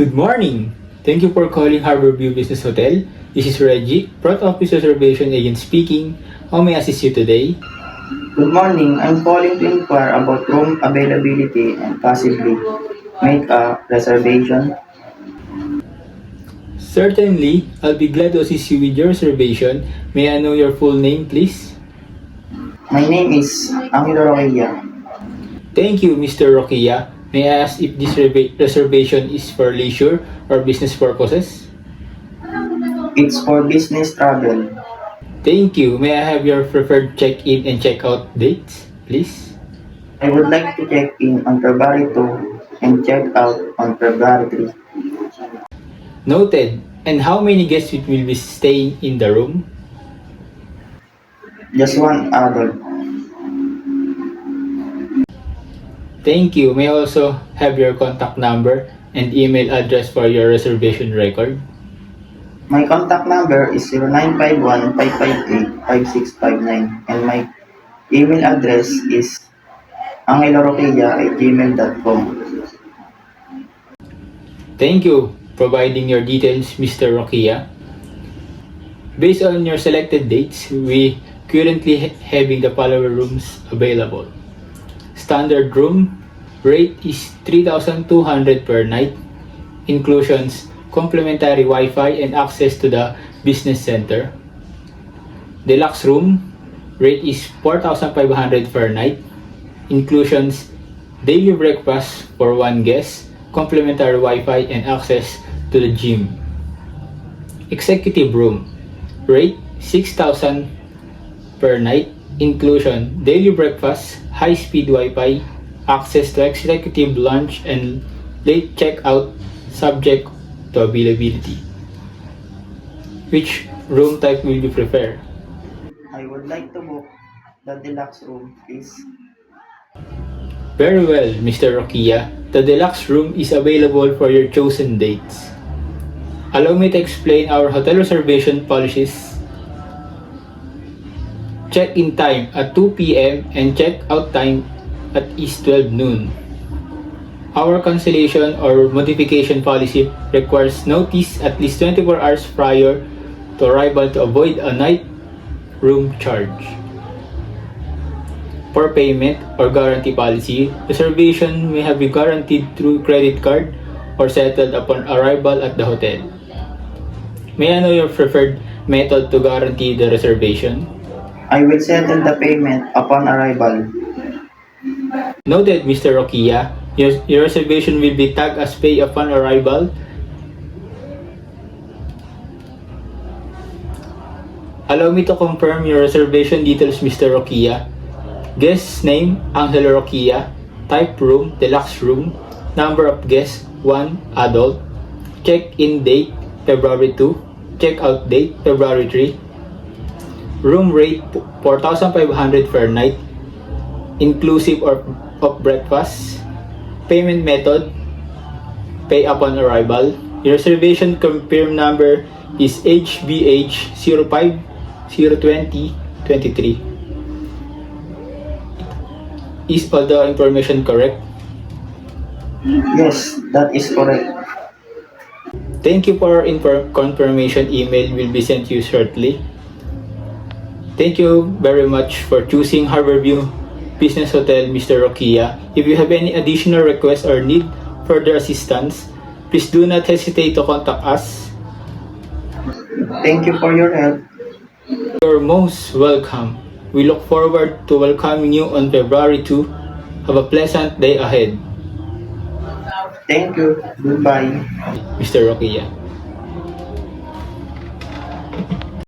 Good morning! Thank you for calling Harborview Business Hotel. This is Reggie, Front Office Reservation Agent speaking. How may I assist you today? Good morning. I'm calling to inquire about room availability and possibly make a reservation. Certainly, I'll be glad to assist you with your reservation. May I know your full name, please? My name is Angelo Roquilla. Thank you, Mr. Roquilla. May I ask if this reservation is for leisure or business purposes? It's for business travel. Thank you. May I have your preferred check-in and check-out dates, please? I would like to check in on February 2 and check out on February 3. Noted. And how many guests will be staying in the room? Just one adult. Thank you. May I also have your contact number and email address for your reservation record? My contact number is 0951-558-5659 and my email address is angeloroquilla@gmail.com. Thank you for providing your details, Mr. Roquilla. Based on your selected dates, we currently having the following rooms available. Standard room rate is 3,200 per night. Inclusions, complimentary Wi-Fi and access to the business center. Deluxe room rate is 4,500 per night. Inclusions, daily breakfast for one guest, complimentary Wi-Fi and access to the gym. Executive room rate 6,000 per night. Inclusion, daily breakfast, high-speed Wi-Fi, access to executive lunch and late checkout subject to availability. Which room type will you prefer? I would like to book the deluxe room, please. Very well, Mr. Roquilla. The deluxe room is available for your chosen dates. Allow me to explain our hotel reservation policies. Check-in time at 2 p.m. and check-out time at is 12 noon. Our cancellation or modification policy requires notice at least 24 hours prior to arrival to avoid a night room charge. For payment or guarantee policy, reservation may have been guaranteed through credit card or settled upon arrival at the hotel. May I know your preferred method to guarantee the reservation? I will settle the payment upon arrival. Noted, Mr. Roquilla. Your reservation will be tagged as pay upon arrival. Allow me to confirm your reservation details, Mr. Roquilla. Guest name, Angelo Roquilla. Type room, deluxe room. Number of guests, 1 adult. Check-in date, February 2. Check-out date, February 3. Room rate, 4,500 per night, inclusive of breakfast. Payment method, pay upon arrival. Your reservation confirmed number is HBH 05-020-23. Is all the information correct? Yes, that is correct. Thank you for confirmation. Email will be sent to you shortly. Thank you very much for choosing Harborview Business Hotel, Mr. Roquilla. If you have any additional requests or need further assistance, please do not hesitate to contact us. Thank you for your help. You're most welcome. We look forward to welcoming you on February 2. Have a pleasant day ahead. Thank you. Goodbye. Mr. Roquilla.